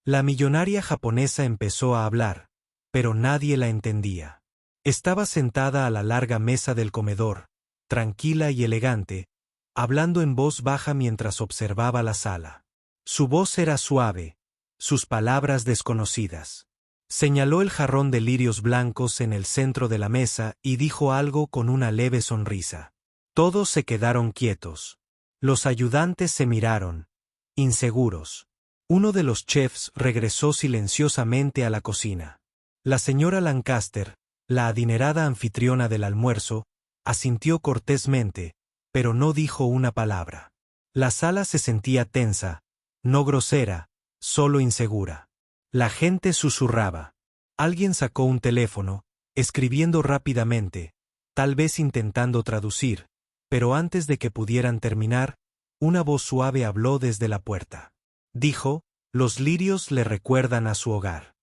La millonaria japonesa empezó a hablar, pero nadie la entendía. Estaba sentada a la larga mesa del comedor, tranquila y elegante, hablando en voz baja mientras observaba la sala. Su voz era suave, sus palabras desconocidas. Señaló el jarrón de lirios blancos en el centro de la mesa y dijo algo con una leve sonrisa. Todos se quedaron quietos. Los ayudantes se miraron, inseguros. Uno de los chefs regresó silenciosamente a la cocina. La señora Lancaster, la adinerada anfitriona del almuerzo, asintió cortésmente, pero no dijo una palabra. La sala se sentía tensa, no grosera, solo insegura. La gente susurraba. Alguien sacó un teléfono, escribiendo rápidamente, tal vez intentando traducir, pero antes de que pudieran terminar, una voz suave habló desde la puerta. Dijo, los lirios le recuerdan a su hogar.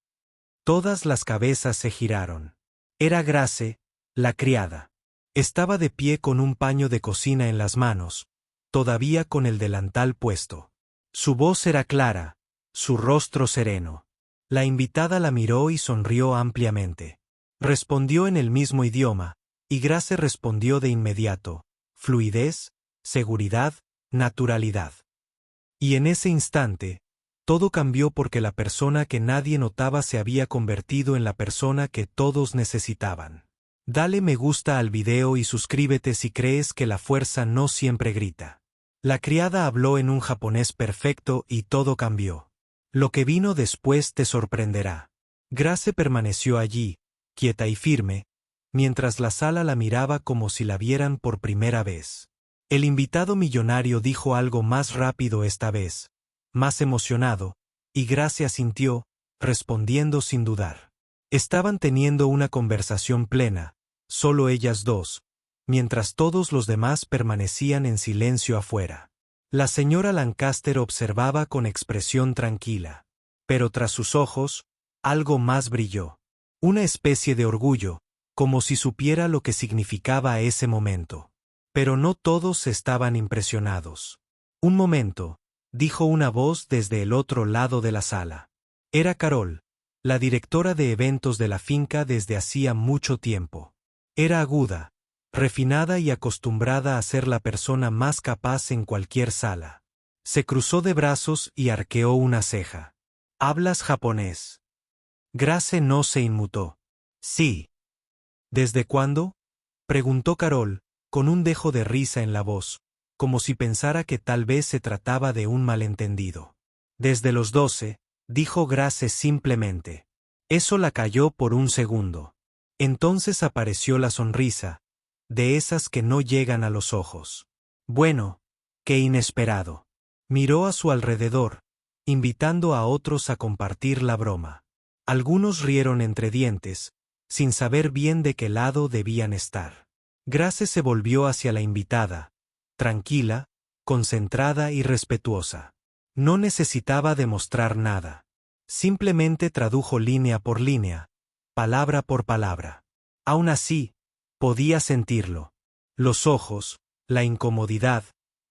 Todas las cabezas se giraron. Era Grace, la criada. Estaba de pie con un paño de cocina en las manos, todavía con el delantal puesto. Su voz era clara, su rostro sereno. La invitada la miró y sonrió ampliamente. Respondió en el mismo idioma, y Grace respondió de inmediato, fluidez, seguridad, naturalidad. Y en ese instante, todo cambió porque la persona que nadie notaba se había convertido en la persona que todos necesitaban. Dale me gusta al video y suscríbete si crees que la fuerza no siempre grita. La criada habló en un japonés perfecto y todo cambió. Lo que vino después te sorprenderá. Grace permaneció allí, quieta y firme, mientras la sala la miraba como si la vieran por primera vez. El invitado millonario dijo algo más rápido esta vez, más emocionado, y Grace asintió, respondiendo sin dudar. Estaban teniendo una conversación plena, solo ellas dos, mientras todos los demás permanecían en silencio afuera. La señora Lancaster observaba con expresión tranquila, pero tras sus ojos, algo más brilló. Una especie de orgullo, como si supiera lo que significaba ese momento. Pero no todos estaban impresionados. Un momento, dijo una voz desde el otro lado de la sala. Era Carol, la directora de eventos de la finca desde hacía mucho tiempo. Era aguda, refinada y acostumbrada a ser la persona más capaz en cualquier sala. Se cruzó de brazos y arqueó una ceja. ¿Hablas japonés? Grace no se inmutó. Sí. ¿Desde cuándo? Preguntó Carol, con un dejo de risa en la voz, como si pensara que tal vez se trataba de un malentendido. Desde los 12, dijo Grace simplemente. Eso la calló por un segundo. Entonces apareció la sonrisa, de esas que no llegan a los ojos. Bueno, qué inesperado. Miró a su alrededor, invitando a otros a compartir la broma. Algunos rieron entre dientes, sin saber bien de qué lado debían estar. Grace se volvió hacia la invitada, tranquila, concentrada y respetuosa. No necesitaba demostrar nada. Simplemente tradujo línea por línea, palabra por palabra. Aún así, podía sentirlo. Los ojos, la incomodidad,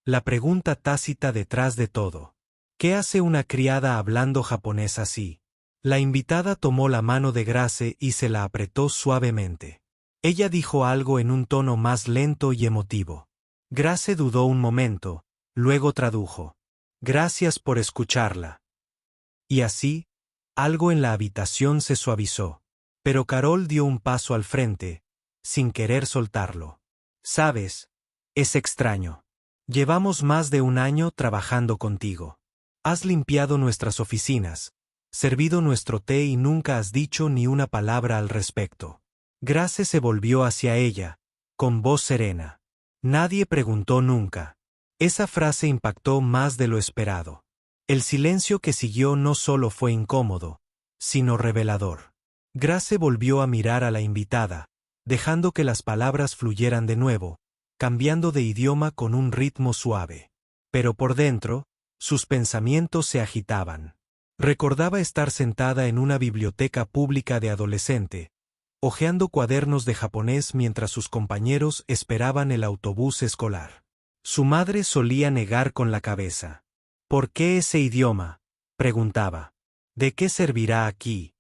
la pregunta tácita detrás de todo. ¿Qué hace una criada hablando japonés así? La invitada tomó la mano de Grace y se la apretó suavemente. Ella dijo algo en un tono más lento y emotivo. Grace dudó un momento, luego tradujo. Gracias por escucharla. Y así, algo en la habitación se suavizó. Pero Carol dio un paso al frente, sin querer soltarlo. Sabes, es extraño. Llevamos más de un año trabajando contigo. Has limpiado nuestras oficinas, servido nuestro té y nunca has dicho ni una palabra al respecto. Grace se volvió hacia ella, con voz serena. Nadie preguntó nunca. Esa frase impactó más de lo esperado. El silencio que siguió no solo fue incómodo, sino revelador. Grace volvió a mirar a la invitada, dejando que las palabras fluyeran de nuevo, cambiando de idioma con un ritmo suave. Pero por dentro, sus pensamientos se agitaban. Recordaba estar sentada en una biblioteca pública de adolescente, hojeando cuadernos de japonés mientras sus compañeros esperaban el autobús escolar. Su madre solía negar con la cabeza. ¿Por qué ese idioma?, preguntaba. ¿De qué servirá aquí?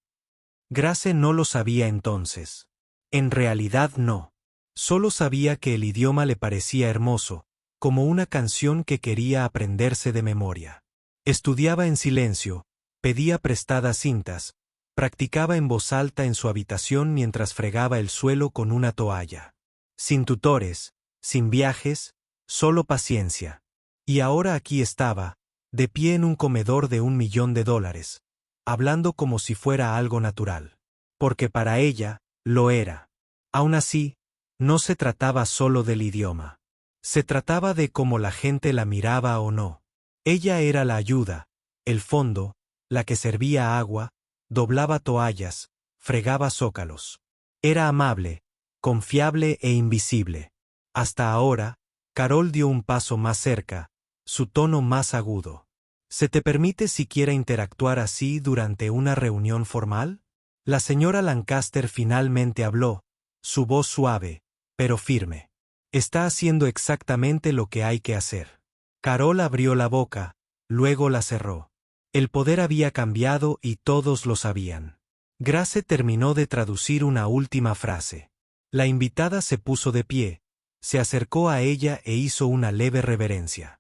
Grace no lo sabía entonces. En realidad no. Solo sabía que el idioma le parecía hermoso, como una canción que quería aprenderse de memoria. Estudiaba en silencio, pedía prestadas cintas, practicaba en voz alta en su habitación mientras fregaba el suelo con una toalla. Sin tutores, sin viajes, solo paciencia. Y ahora aquí estaba, de pie en un comedor de $1.000.000, hablando como si fuera algo natural. Porque para ella, lo era. Aún así, no se trataba solo del idioma. Se trataba de cómo la gente la miraba o no. Ella era la ayuda, el fondo, la que servía agua, doblaba toallas, fregaba zócalos. Era amable, confiable e invisible. Hasta ahora, Carol dio un paso más cerca, su tono más agudo. ¿Se te permite siquiera interactuar así durante una reunión formal? La señora Lancaster finalmente habló, su voz suave, pero firme. Está haciendo exactamente lo que hay que hacer. Carol abrió la boca, luego la cerró. El poder había cambiado y todos lo sabían. Grace terminó de traducir una última frase. La invitada se puso de pie, se acercó a ella e hizo una leve reverencia.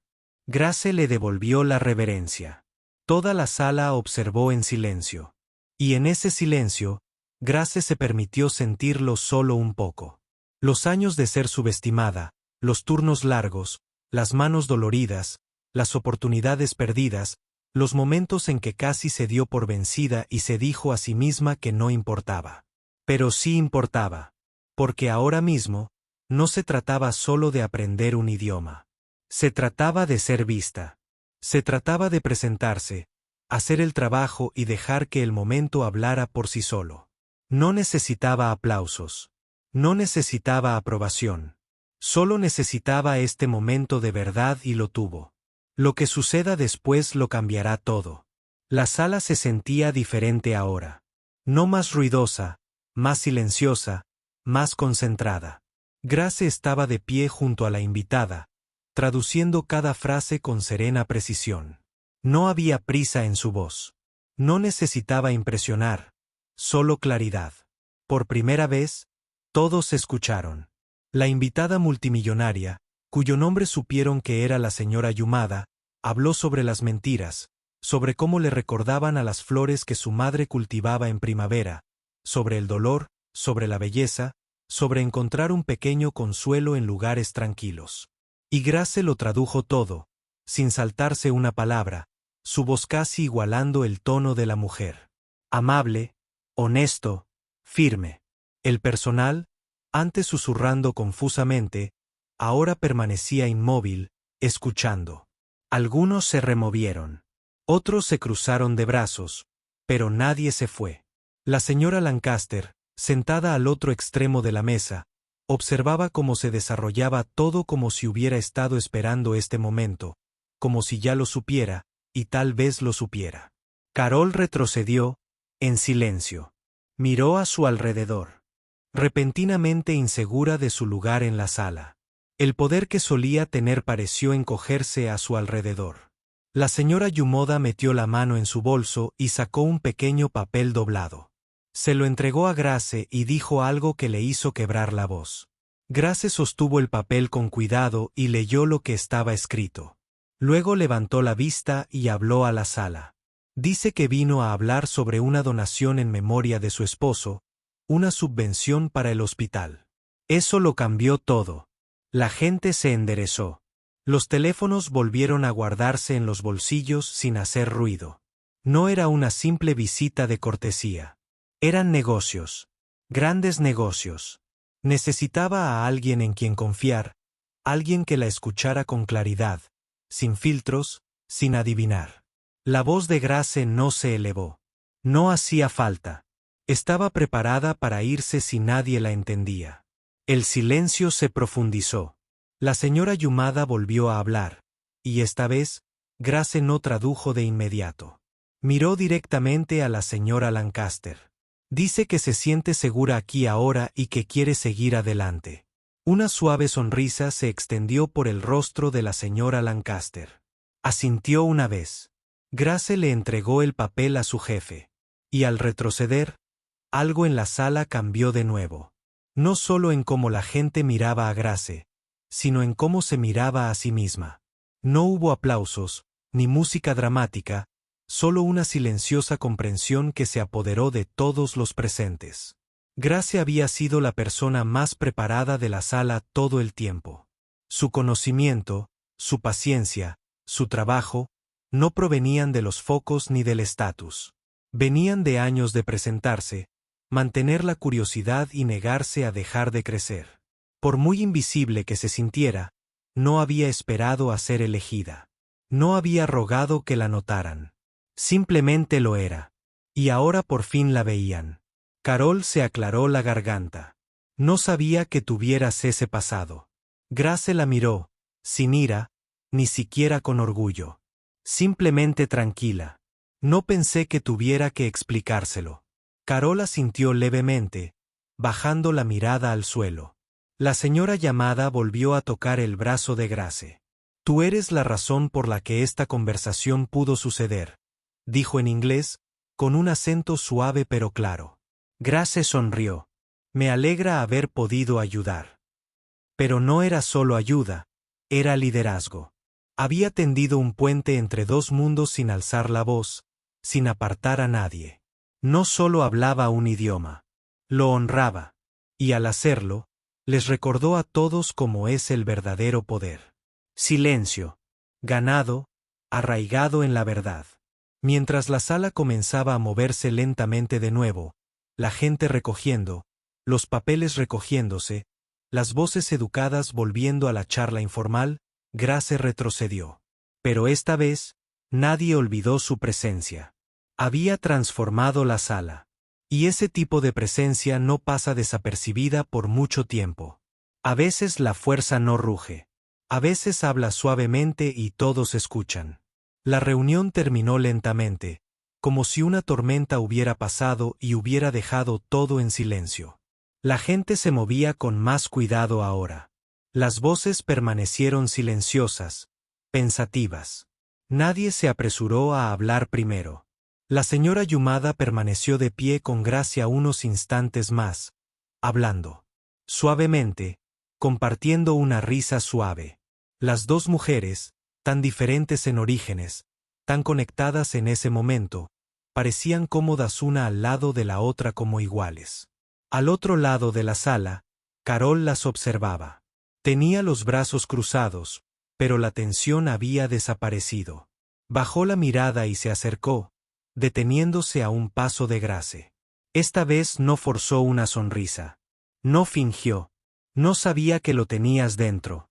Grace le devolvió la reverencia. Toda la sala observó en silencio. Y en ese silencio, Grace se permitió sentirlo solo un poco. Los años de ser subestimada, los turnos largos, las manos doloridas, las oportunidades perdidas, los momentos en que casi se dio por vencida y se dijo a sí misma que no importaba. Pero sí importaba. Porque ahora mismo, no se trataba solo de aprender un idioma. Se trataba de ser vista. Se trataba de presentarse, hacer el trabajo y dejar que el momento hablara por sí solo. No necesitaba aplausos. No necesitaba aprobación. Solo necesitaba este momento de verdad y lo tuvo. Lo que suceda después lo cambiará todo. La sala se sentía diferente ahora. No más ruidosa, más silenciosa, más concentrada. Grace estaba de pie junto a la invitada, traduciendo cada frase con serena precisión. No había prisa en su voz. No necesitaba impresionar, solo claridad. Por primera vez, todos escucharon. La invitada multimillonaria, cuyo nombre supieron que era la señora Yumada, habló sobre las mentiras, sobre cómo le recordaban a las flores que su madre cultivaba en primavera, sobre el dolor, sobre la belleza, sobre encontrar un pequeño consuelo en lugares tranquilos. Y Grace lo tradujo todo, sin saltarse una palabra, su voz casi igualando el tono de la mujer. Amable, honesto, firme. El personal, antes susurrando confusamente, ahora permanecía inmóvil, escuchando. Algunos se removieron. Otros se cruzaron de brazos, pero nadie se fue. La señora Lancaster, sentada al otro extremo de la mesa, observaba cómo se desarrollaba todo como si hubiera estado esperando este momento, como si ya lo supiera, y tal vez lo supiera. Carol retrocedió, en silencio. Miró a su alrededor. Repentinamente insegura de su lugar en la sala. El poder que solía tener pareció encogerse a su alrededor. La señora Yumoda metió la mano en su bolso y sacó un pequeño papel doblado. Se lo entregó a Grace y dijo algo que le hizo quebrar la voz. Grace sostuvo el papel con cuidado y leyó lo que estaba escrito. Luego levantó la vista y habló a la sala. Dice que vino a hablar sobre una donación en memoria de su esposo, una subvención para el hospital. Eso lo cambió todo. La gente se enderezó. Los teléfonos volvieron a guardarse en los bolsillos sin hacer ruido. No era una simple visita de cortesía. Eran negocios. Grandes negocios. Necesitaba a alguien en quien confiar, alguien que la escuchara con claridad, sin filtros, sin adivinar. La voz de Grace no se elevó. No hacía falta. Estaba preparada para irse si nadie la entendía. El silencio se profundizó. La señora Yumada volvió a hablar, y esta vez, Grace no tradujo de inmediato. Miró directamente a la señora Lancaster. Dice que se siente segura aquí ahora y que quiere seguir adelante. Una suave sonrisa se extendió por el rostro de la señora Lancaster. Asintió una vez. Grace le entregó el papel a su jefe. Y al retroceder, algo en la sala cambió de nuevo. No solo en cómo la gente miraba a Grace, sino en cómo se miraba a sí misma. No hubo aplausos, ni música dramática, solo una silenciosa comprensión que se apoderó de todos los presentes. Grace había sido la persona más preparada de la sala todo el tiempo. Su conocimiento, su paciencia, su trabajo, no provenían de los focos ni del estatus. Venían de años de presentarse, mantener la curiosidad y negarse a dejar de crecer. Por muy invisible que se sintiera, no había esperado a ser elegida. No había rogado que la notaran. Simplemente lo era. Y ahora por fin la veían. Carol se aclaró la garganta. No sabía que tuvieras ese pasado. Grace la miró, sin ira, ni siquiera con orgullo. Simplemente tranquila. No pensé que tuviera que explicárselo. Carol asintió levemente, bajando la mirada al suelo. La señora llamada volvió a tocar el brazo de Grace. Tú eres la razón por la que esta conversación pudo suceder, dijo en inglés, con un acento suave pero claro. Grace sonrió. Me alegra haber podido ayudar. Pero no era solo ayuda, era liderazgo. Había tendido un puente entre dos mundos sin alzar la voz, sin apartar a nadie. No solo hablaba un idioma, lo honraba, y al hacerlo, les recordó a todos cómo es el verdadero poder. Silencio. Ganado, arraigado en la verdad. Mientras la sala comenzaba a moverse lentamente de nuevo, la gente recogiendo, los papeles recogiéndose, las voces educadas volviendo a la charla informal, Grace retrocedió. Pero esta vez, nadie olvidó su presencia. Había transformado la sala. Y ese tipo de presencia no pasa desapercibida por mucho tiempo. A veces la fuerza no ruge. A veces habla suavemente y todos escuchan. La reunión terminó lentamente, como si una tormenta hubiera pasado y hubiera dejado todo en silencio. La gente se movía con más cuidado ahora. Las voces permanecieron silenciosas, pensativas. Nadie se apresuró a hablar primero. La señora Yumada permaneció de pie con Gracia unos instantes más, hablando. Suavemente, compartiendo una risa suave. Las dos mujeres, tan diferentes en orígenes, tan conectadas en ese momento, parecían cómodas una al lado de la otra como iguales. Al otro lado de la sala, Carol las observaba. Tenía los brazos cruzados, pero la tensión había desaparecido. Bajó la mirada y se acercó, deteniéndose a un paso de Grace. Esta vez no forzó una sonrisa. No fingió. No sabía que lo tenías dentro.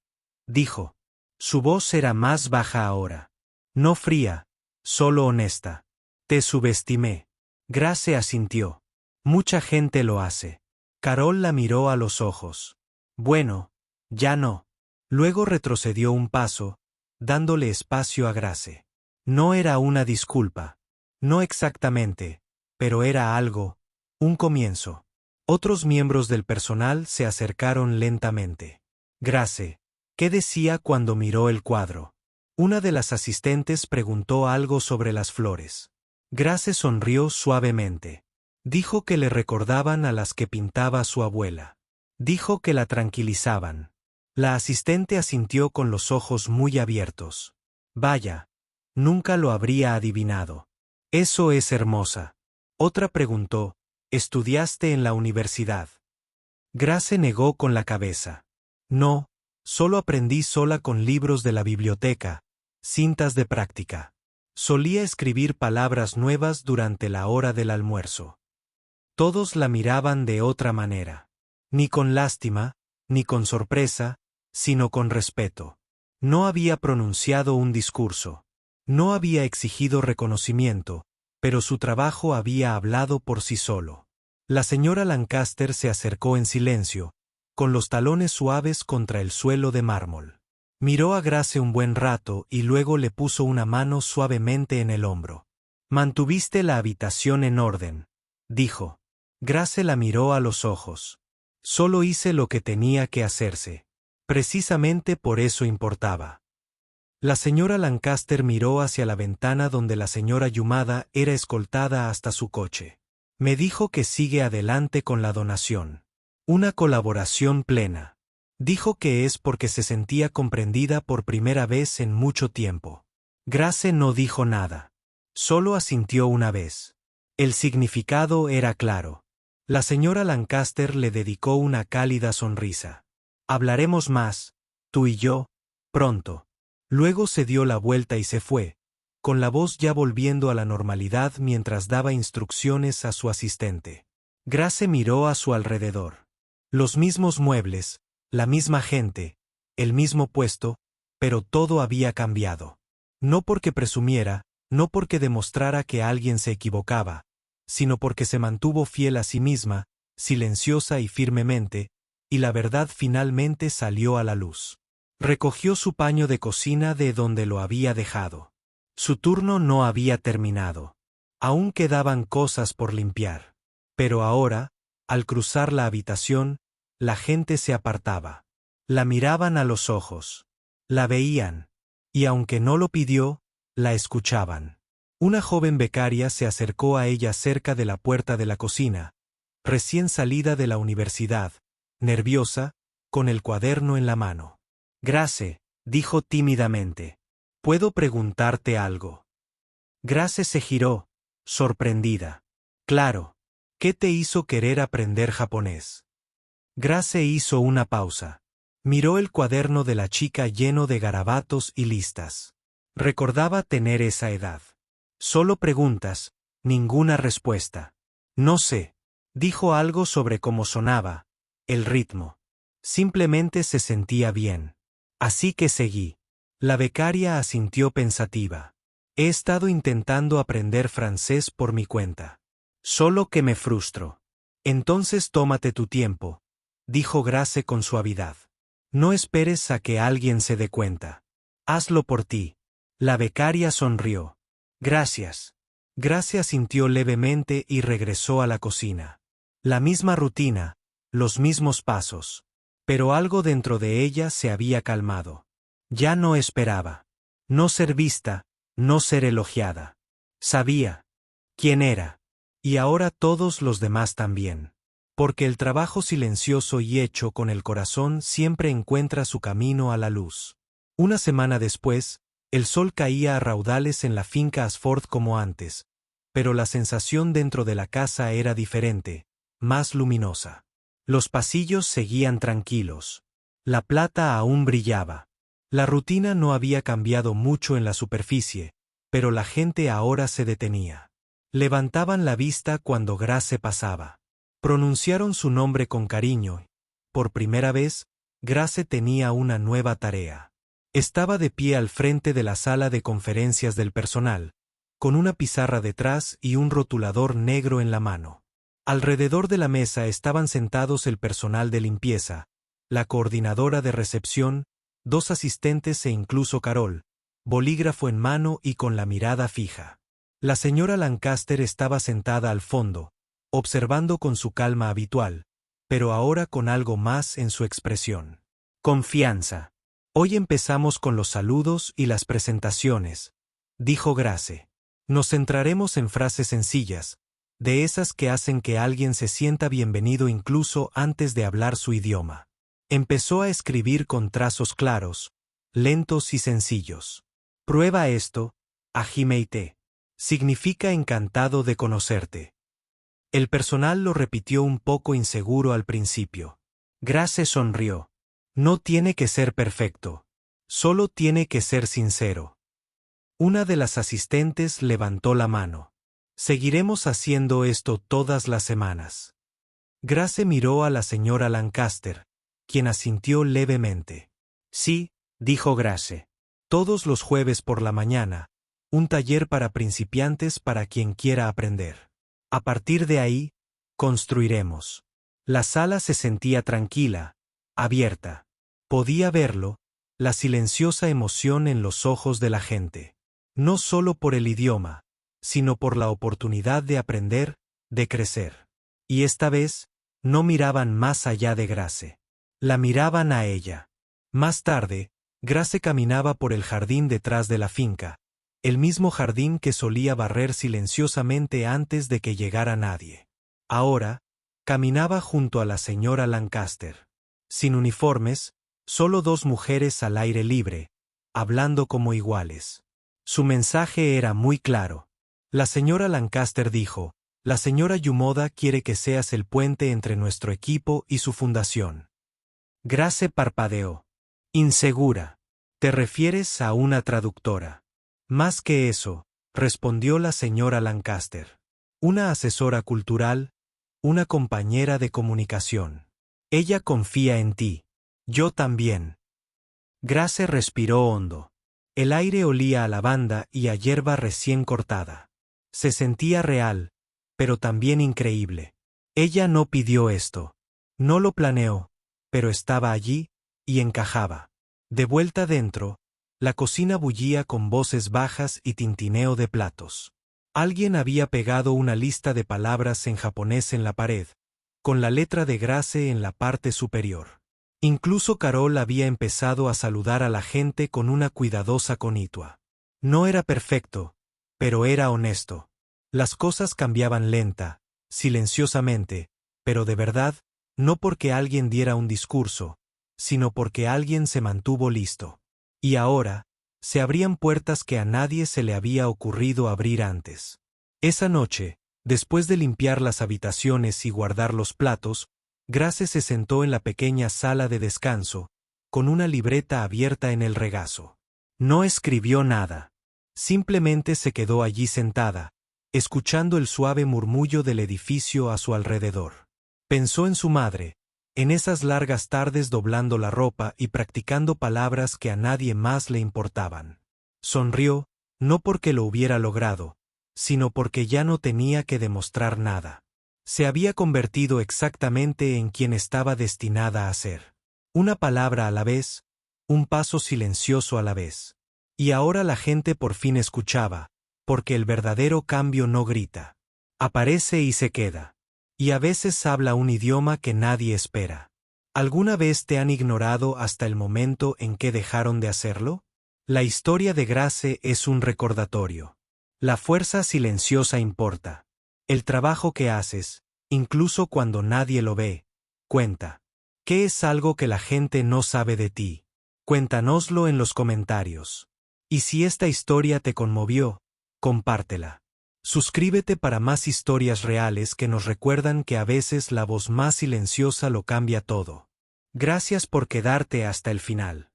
Dijo. Su voz era más baja ahora. No fría, solo honesta. Te subestimé. Grace asintió. Mucha gente lo hace. Carol la miró a los ojos. Bueno, ya no. Luego retrocedió un paso, dándole espacio a Grace. No era una disculpa. No exactamente, pero era algo, un comienzo. Otros miembros del personal se acercaron lentamente. Grace, ¿qué decía cuando miró el cuadro? Una de las asistentes preguntó algo sobre las flores. Grace sonrió suavemente. Dijo que le recordaban a las que pintaba su abuela. Dijo que la tranquilizaban. La asistente asintió con los ojos muy abiertos. Vaya, nunca lo habría adivinado. Eso es hermosa. Otra preguntó, ¿estudiaste en la universidad? Grace negó con la cabeza. No, solo aprendí sola con libros de la biblioteca, cintas de práctica. Solía escribir palabras nuevas durante la hora del almuerzo. Todos la miraban de otra manera. Ni con lástima, ni con sorpresa, sino con respeto. No había pronunciado un discurso. No había exigido reconocimiento, pero su trabajo había hablado por sí solo. La señora Lancaster se acercó en silencio, con los talones suaves contra el suelo de mármol. Miró a Grace un buen rato y luego le puso una mano suavemente en el hombro. Mantuviste la habitación en orden, dijo. Grace la miró a los ojos. Solo hice lo que tenía que hacerse. Precisamente por eso importaba. La señora Lancaster miró hacia la ventana donde la señora Yumada era escoltada hasta su coche. Me dijo que sigue adelante con la donación. Una colaboración plena. Dijo que es porque se sentía comprendida por primera vez en mucho tiempo. Grace no dijo nada. Solo asintió una vez. El significado era claro. La señora Lancaster le dedicó una cálida sonrisa. Hablaremos más, tú y yo, pronto. Luego se dio la vuelta y se fue, con la voz ya volviendo a la normalidad mientras daba instrucciones a su asistente. Grace miró a su alrededor. Los mismos muebles, la misma gente, el mismo puesto, pero todo había cambiado. No porque presumiera, no porque demostrara que alguien se equivocaba, sino porque se mantuvo fiel a sí misma, silenciosa y firmemente, y la verdad finalmente salió a la luz. Recogió su paño de cocina de donde lo había dejado. Su turno no había terminado. Aún quedaban cosas por limpiar. Pero ahora, al cruzar la habitación, la gente se apartaba. La miraban a los ojos. La veían. Y aunque no lo pidió, la escuchaban. Una joven becaria se acercó a ella cerca de la puerta de la cocina, recién salida de la universidad, nerviosa, con el cuaderno en la mano. Grace, dijo tímidamente. ¿Puedo preguntarte algo? Grace se giró, sorprendida. Claro. ¿Qué te hizo querer aprender japonés? Grace hizo una pausa. Miró el cuaderno de la chica lleno de garabatos y listas. Recordaba tener esa edad. Solo preguntas, ninguna respuesta. No sé. Dijo algo sobre cómo sonaba, el ritmo. Simplemente se sentía bien. Así que seguí. La becaria asintió pensativa. He estado intentando aprender francés por mi cuenta. Solo que me frustro. Entonces tómate tu tiempo, dijo Grace con suavidad. No esperes a que alguien se dé cuenta. Hazlo por ti. La becaria sonrió. Gracias. Grace asintió levemente y regresó a la cocina. La misma rutina, los mismos pasos. Pero algo dentro de ella se había calmado. Ya no esperaba. No ser vista, no ser elogiada. Sabía quién era. Y ahora todos los demás también. Porque el trabajo silencioso y hecho con el corazón siempre encuentra su camino a la luz. Una semana después, el sol caía a raudales en la finca Asford como antes, pero la sensación dentro de la casa era diferente, más luminosa. Los pasillos seguían tranquilos. La plata aún brillaba. La rutina no había cambiado mucho en la superficie, pero la gente ahora se detenía. Levantaban la vista cuando Grace pasaba. Pronunciaron su nombre con cariño. Por primera vez, Grace tenía una nueva tarea. Estaba de pie al frente de la sala de conferencias del personal, con una pizarra detrás y un rotulador negro en la mano. Alrededor de la mesa estaban sentados el personal de limpieza, la coordinadora de recepción, 2 asistentes e incluso Carol, bolígrafo en mano y con la mirada fija. La señora Lancaster estaba sentada al fondo, observando con su calma habitual, pero ahora con algo más en su expresión. Confianza. Hoy empezamos con los saludos y las presentaciones, dijo Grace. Nos centraremos en frases sencillas, de esas que hacen que alguien se sienta bienvenido incluso antes de hablar su idioma. Empezó a escribir con trazos claros, lentos y sencillos. Prueba esto, Ajimeite. Significa encantado de conocerte. El personal lo repitió un poco inseguro al principio. Grace sonrió. No tiene que ser perfecto. Solo tiene que ser sincero. Una de las asistentes levantó la mano. Seguiremos haciendo esto todas las semanas. Grace miró a la señora Lancaster, quien asintió levemente. Sí, dijo Grace. Todos los jueves por la mañana, un taller para principiantes para quien quiera aprender. A partir de ahí, construiremos. La sala se sentía tranquila, abierta. Podía verlo, la silenciosa emoción en los ojos de la gente. No solo por el idioma, sino por la oportunidad de aprender, de crecer. Y esta vez, no miraban más allá de Grace. La miraban a ella. Más tarde, Grace caminaba por el jardín detrás de la finca, el mismo jardín que solía barrer silenciosamente antes de que llegara nadie. Ahora, caminaba junto a la señora Lancaster. Sin uniformes, solo dos mujeres al aire libre, hablando como iguales. Su mensaje era muy claro. La señora Lancaster dijo: la señora Yumoda quiere que seas el puente entre nuestro equipo y su fundación. Grace parpadeó. Insegura. ¿Te refieres a una traductora? Más que eso, respondió la señora Lancaster. Una asesora cultural, una compañera de comunicación. Ella confía en ti. Yo también. Grace respiró hondo. El aire olía a lavanda y a hierba recién cortada. Se sentía real, pero también increíble. Ella no pidió esto. No lo planeó, pero estaba allí, y encajaba. De vuelta dentro, la cocina bullía con voces bajas y tintineo de platos. Alguien había pegado una lista de palabras en japonés en la pared, con la letra de Grace en la parte superior. Incluso Carol había empezado a saludar a la gente con una cuidadosa conitua. No era perfecto, pero era honesto. Las cosas cambiaban lenta, silenciosamente, pero de verdad, no porque alguien diera un discurso, sino porque alguien se mantuvo listo. Y ahora, se abrían puertas que a nadie se le había ocurrido abrir antes. Esa noche, después de limpiar las habitaciones y guardar los platos, Grace se sentó en la pequeña sala de descanso, con una libreta abierta en el regazo. No escribió nada. Simplemente se quedó allí sentada, escuchando el suave murmullo del edificio a su alrededor. Pensó en su madre, en esas largas tardes doblando la ropa y practicando palabras que a nadie más le importaban. Sonrió, no porque lo hubiera logrado, sino porque ya no tenía que demostrar nada. Se había convertido exactamente en quien estaba destinada a ser. Una palabra a la vez, un paso silencioso a la vez. Y ahora la gente por fin escuchaba, porque el verdadero cambio no grita. Aparece y se queda. Y a veces habla un idioma que nadie espera. ¿Alguna vez te han ignorado hasta el momento en que dejaron de hacerlo? La historia de Grace es un recordatorio. La fuerza silenciosa importa. El trabajo que haces, incluso cuando nadie lo ve, cuenta. ¿Qué es algo que la gente no sabe de ti? Cuéntanoslo en los comentarios. Y si esta historia te conmovió, compártela. Suscríbete para más historias reales que nos recuerdan que a veces la voz más silenciosa lo cambia todo. Gracias por quedarte hasta el final.